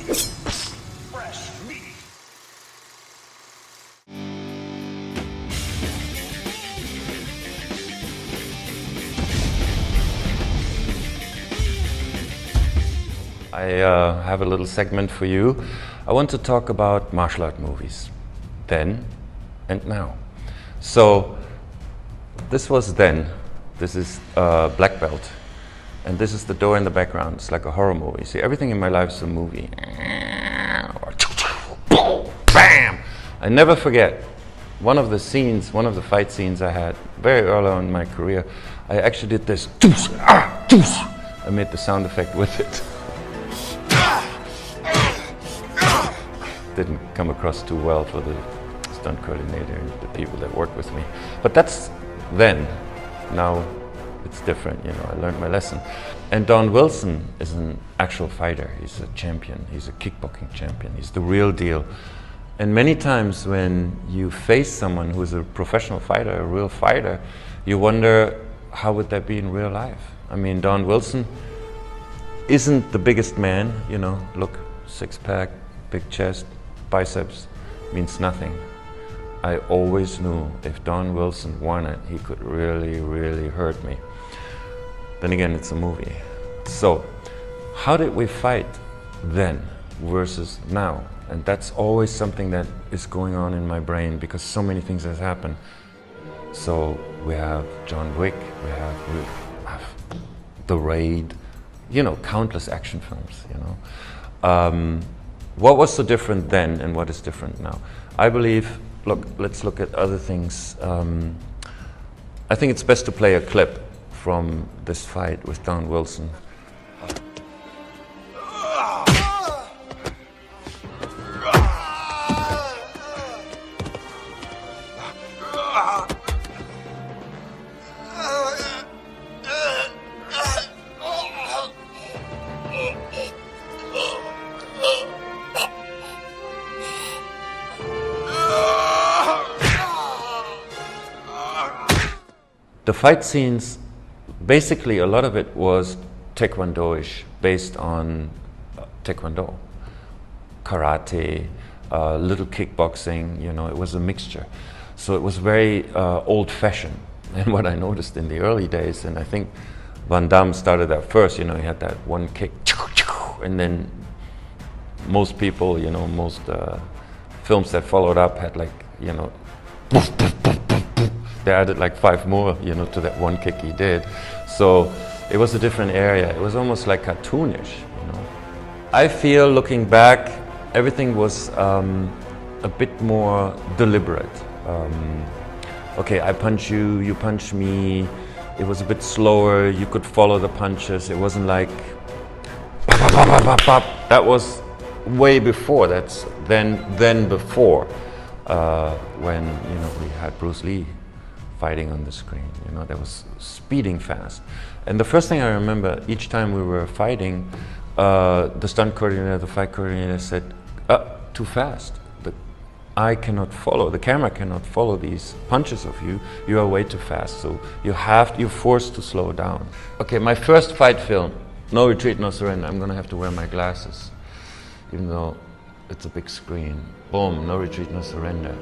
Fresh meat. I have a little segment for you. I want to talk about martial art movies, then and now. So this was then. This is Black Belt, and this is the door in the background. It's like a horror movie. See, everything in my life is a movie. Bam! I never forget one of the scenes, one of the fight scenes I had very early on in my career. I actually did this. I made the sound effect with it. Didn't come across too well for the stunt coordinator and the people that worked with me. But that's then. Now it's different, you know, I learned my lesson. And Don Wilson is an actual fighter. He's a champion. He's a kickboxing champion. He's the real deal. And many times when you face someone who's a professional fighter, a real fighter, you wonder, how would that be in real life? I mean, Don Wilson isn't the biggest man, you know, look, six-pack, big chest, biceps, means nothing. I always knew if Don Wilson won it, he could really, really hurt me. Then again, it's a movie. So, how did we fight then versus now? And that's always something that is going on in my brain because so many things have happened. So, we have John Wick, we have The Raid, you know, countless action films, you know. What was so different then and what is different now? I believe, look, let's look at other things. I think it's best to play a clip from this fight with Don Wilson. The fight scenes, basically a lot of it was Taekwondo-ish, based on Taekwondo, karate, little kickboxing, you know, it was a mixture. So it was very old-fashioned. And what I noticed in the early days, and I think Van Damme started that first, you know, he had that one kick, and then most people, you know, most films that followed up had like, you know, they added like 5 more, you know, to that one kick he did. So it was a different area. It was almost like cartoonish, you know. I feel, looking back, everything was a bit more deliberate. Okay, I punch you, you punch me. It was a bit slower. You could follow the punches. It wasn't like pop, pop, pop, pop, pop. That was way before. That's then before when, you know, we had Bruce Lee fighting on the screen, you know, that was speeding fast. And the first thing I remember, each time we were fighting, the stunt coordinator, the fight coordinator said, too fast. The eye cannot follow, the camera cannot follow these punches of you. You are way too fast, so you're forced to slow down. Okay, my first fight film, No Retreat, No Surrender. I'm gonna have to wear my glasses, even though it's a big screen. Boom, No Retreat, No Surrender.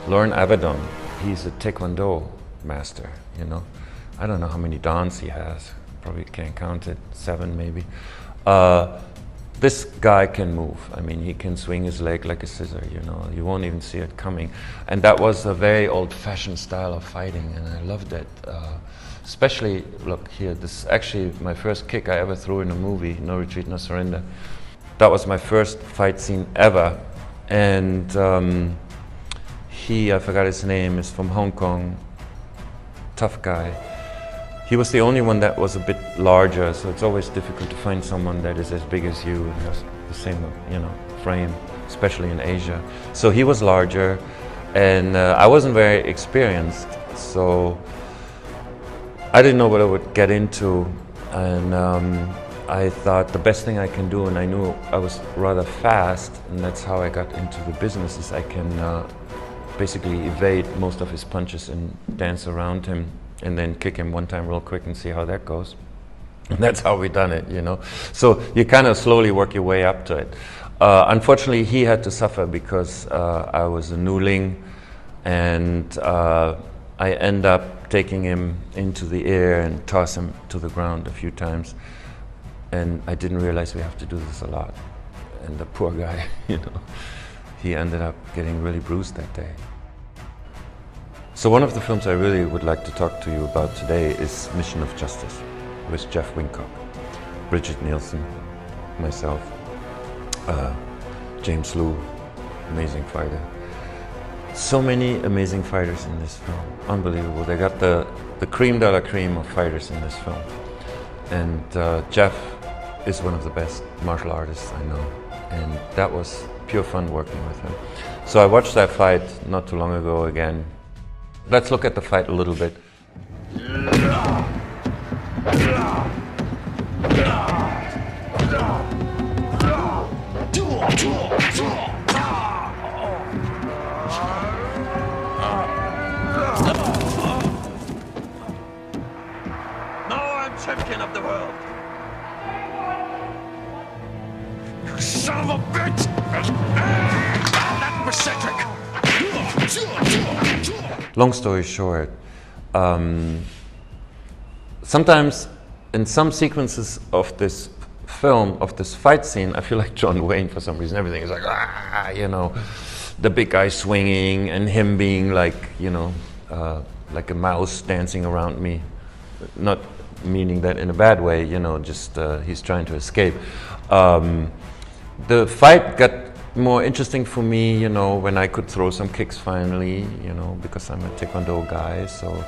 Lauren Avedon, he's a Taekwondo master, you know. I don't know how many dans he has. Probably can't count it, 7 maybe. This guy can move. I mean, he can swing his leg like a scissor, you know. You won't even see it coming. And that was a very old-fashioned style of fighting, and I loved it. Especially, look here, this is actually my first kick I ever threw in a movie, No Retreat, No Surrender. That was my first fight scene ever. And I forgot his name, is from Hong Kong, tough guy. He was the only one that was a bit larger, so it's always difficult to find someone that is as big as you and has the same, you know, frame, especially in Asia. So he was larger, and I wasn't very experienced, so I didn't know what I would get into, and I thought the best thing I can do, and I knew I was rather fast, and that's how I got into the business, is I can basically evade most of his punches and dance around him and then kick him one time real quick and see how that goes. And that's how we done it, you know. So you kind of slowly work your way up to it. Unfortunately, he had to suffer because I was a newling, and I end up taking him into the air and toss him to the ground a few times. And I didn't realize we have to do this a lot. And the poor guy, you know, he ended up getting really bruised that day. So one of the films I really would like to talk to you about today is Mission of Justice with Jeff Wincock, Bridget Nielsen, myself, James Liu, amazing fighter. So many amazing fighters in this film, unbelievable. They got the cream de la cream of fighters in this film. And Jeff is one of the best martial artists I know. And that was pure fun working with him. So I watched that fight not too long ago again. Let's look at the fight a little bit. Now I'm champion of the world. You son of a bitch! That was Cedric! Long story short, sometimes in some sequences of this film, of this fight scene, I feel like John Wayne for some reason. Everything is like, you know, the big guy swinging and him being like, you know, like a mouse dancing around me. Not meaning that in a bad way, you know, just he's trying to escape. The fight got more interesting for me, you know, when I could throw some kicks finally, you know, because I'm a Taekwondo guy, so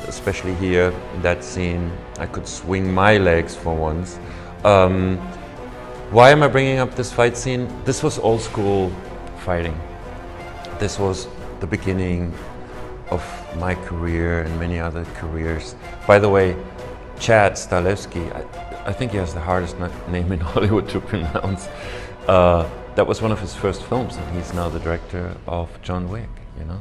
especially here in that scene, I could swing my legs for once. Why am I bringing up this fight scene? This was old school fighting. This was the beginning of my career and many other careers. By the way, Chad Stahelski, I think he has the hardest name in Hollywood to pronounce. That was one of his first films, and he's now the director of John Wick, you know?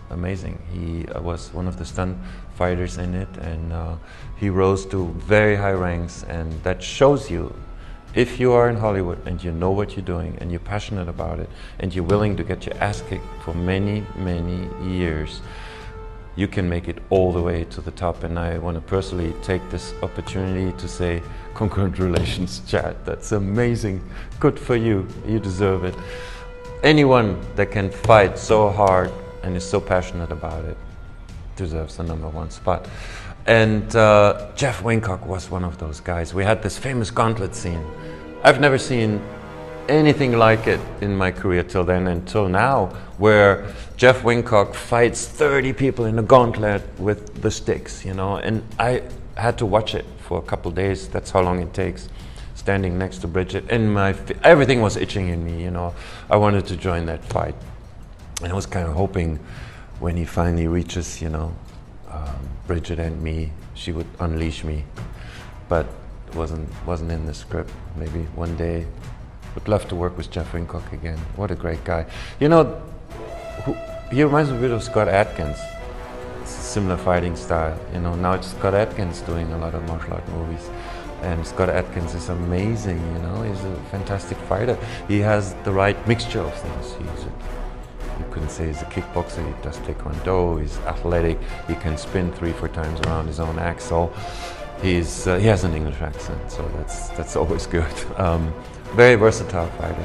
Amazing. He was one of the stunt fighters in it, and he rose to very high ranks, and that shows you, if you are in Hollywood and you know what you're doing and you're passionate about it and you're willing to get your ass kicked for many, many years, you can make it all the way to the top. And I want to personally take this opportunity to say congratulations, Chad. That's amazing. Good for you. You deserve it. Anyone that can fight so hard and is so passionate about it deserves the #1 spot. And Jeff Wincock was one of those guys. We had this famous gauntlet scene. I've never seen anything like it in my career till then, until now, where Jeff Wincock fights 30 people in a gauntlet with the sticks, you know, and I had to watch it for a couple days. That's how long it takes, standing next to Bridget, and everything was itching in me, you know. I wanted to join that fight, and I was kind of hoping when he finally reaches, you know, Bridget and me, she would unleash me, but it wasn't in the script. Maybe one day. Would love to work with Jeff Wincock again. What a great guy. You know, he reminds me a bit of Scott Adkins. It's a similar fighting style. You know, now it's Scott Adkins doing a lot of martial art movies. And Scott Adkins is amazing, you know, he's a fantastic fighter. He has the right mixture of things. You couldn't say he's a kickboxer, he does taekwondo, he's athletic, he can spin 3-4 times around his own axle. He has an English accent, so that's always good. Very versatile fighter.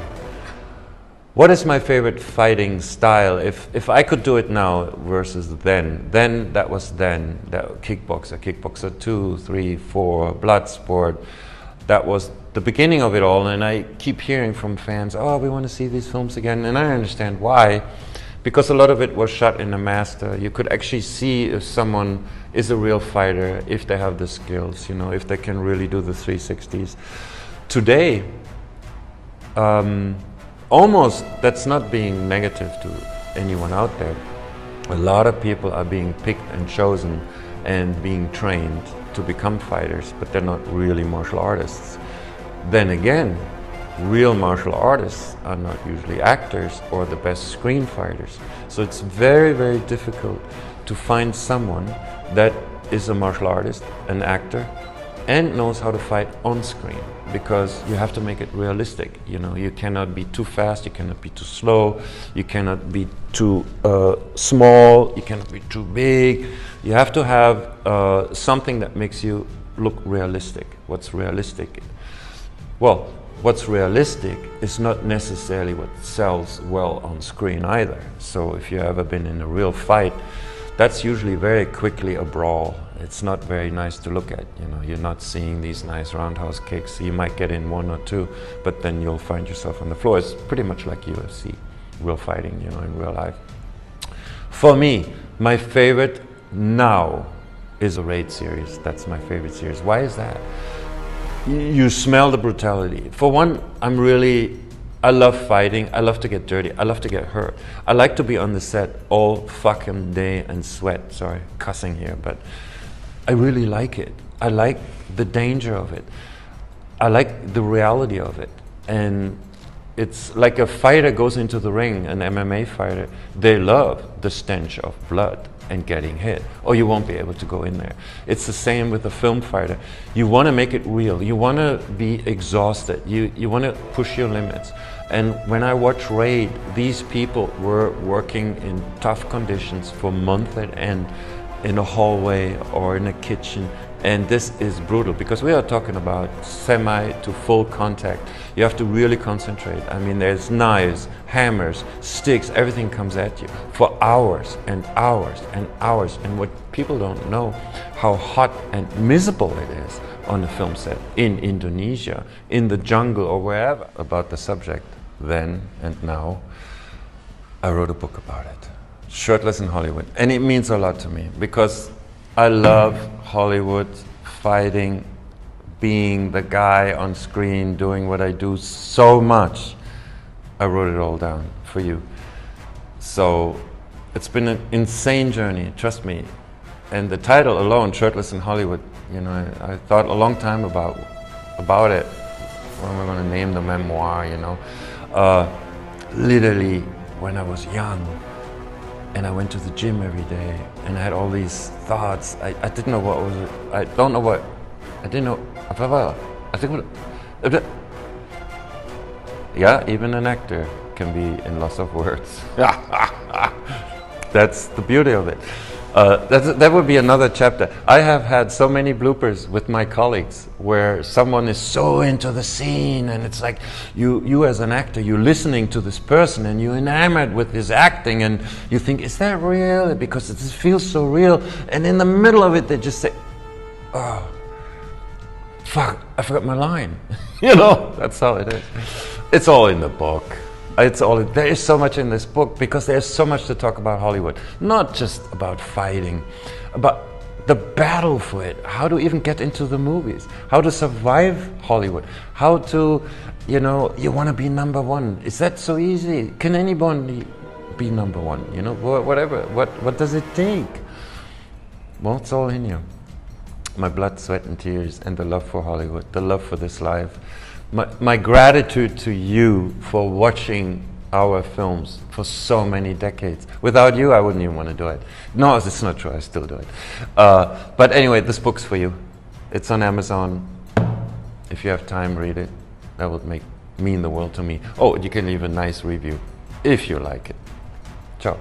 What is my favorite fighting style? If I could do it now versus then that was then, that Kickboxer 2, 3, 4, Bloodsport, that was the beginning of it all, and I keep hearing from fans, oh, we want to see these films again, and I understand why, because a lot of it was shot in a master. You could actually see if someone is a real fighter, if they have the skills, you know, if they can really do the 360s. Today, almost, that's not being negative to anyone out there. A lot of people are being picked and chosen and being trained to become fighters, but they're not really martial artists. Then again, real martial artists are not usually actors or the best screen fighters. So it's very, very difficult to find someone that is a martial artist, an actor, and knows how to fight on screen, because you have to make it realistic. You know, you cannot be too fast, you cannot be too slow, you cannot be too small, you cannot be too big. You have to have something that makes you look realistic. What's realistic? Well, what's realistic is not necessarily what sells well on screen either. So if you've ever been in a real fight, that's usually very quickly a brawl. It's not very nice to look at. You know, you're not seeing these nice roundhouse kicks. You might get in one or two, but then you'll find yourself on the floor. It's pretty much like UFC, real fighting, you know, in real life. For me, my favorite now is a Raid series. That's my favorite series. Why is that? You smell the brutality. For one, I love fighting, I love to get dirty, I love to get hurt. I like to be on the set all fucking day and sweat. Sorry, cussing here, but I really like it. I like the danger of it. I like the reality of it. And it's like a fighter goes into the ring, an MMA fighter, they love the stench of blood and getting hit, or you won't be able to go in there. It's the same with a film fighter. You want to make it real. You want to be exhausted. You want to push your limits. And when I watch Raid, these people were working in tough conditions for months at end, in a hallway or in a kitchen. And this is brutal, because we are talking about semi to full contact. You have to really concentrate. I mean, there's knives, hammers, sticks, everything comes at you for hours and hours and hours. And what people don't know, how hot and miserable it is on a film set in Indonesia, in the jungle or wherever. About the subject then and now, I wrote a book about it, Shirtless in Hollywood. And it means a lot to me, because I love Hollywood, fighting, being the guy on screen, doing what I do so much. I wrote it all down for you. So it's been an insane journey, trust me. And the title alone, Shirtless in Hollywood, you know, I thought a long time about it. What am I going to name the memoir, you know? Literally, when I was young, and I went to the gym every day, and I had all these thoughts. I didn't know what was it. I don't know what. I didn't know. I think what. Yeah, even an actor can be in loss of words. That's the beauty of it. That would be another chapter. I have had so many bloopers with my colleagues where someone is so into the scene, and it's like you as an actor, you're listening to this person and you're enamored with his acting, and you think, is that real? Because it feels so real. And in the middle of it, they just say, oh, fuck, I forgot my line. You know, that's how it is. It's all in the book. There is so much in this book, because there's so much to talk about Hollywood. Not just about fighting, about the battle for it, how to even get into the movies, how to survive Hollywood, how to, you know, you want to be number one. Is that so easy? Can anyone be number one? You know, whatever. What does it take? Well, it's all in you. My blood, sweat, and tears, and the love for Hollywood, the love for this life. My gratitude to you for watching our films for so many decades. Without you, I wouldn't even want to do it. No, it's not true, I still do it. But anyway, this book's for you. It's on Amazon. If you have time, read it. That would mean the world to me. Oh, you can leave a nice review if you like it. Ciao.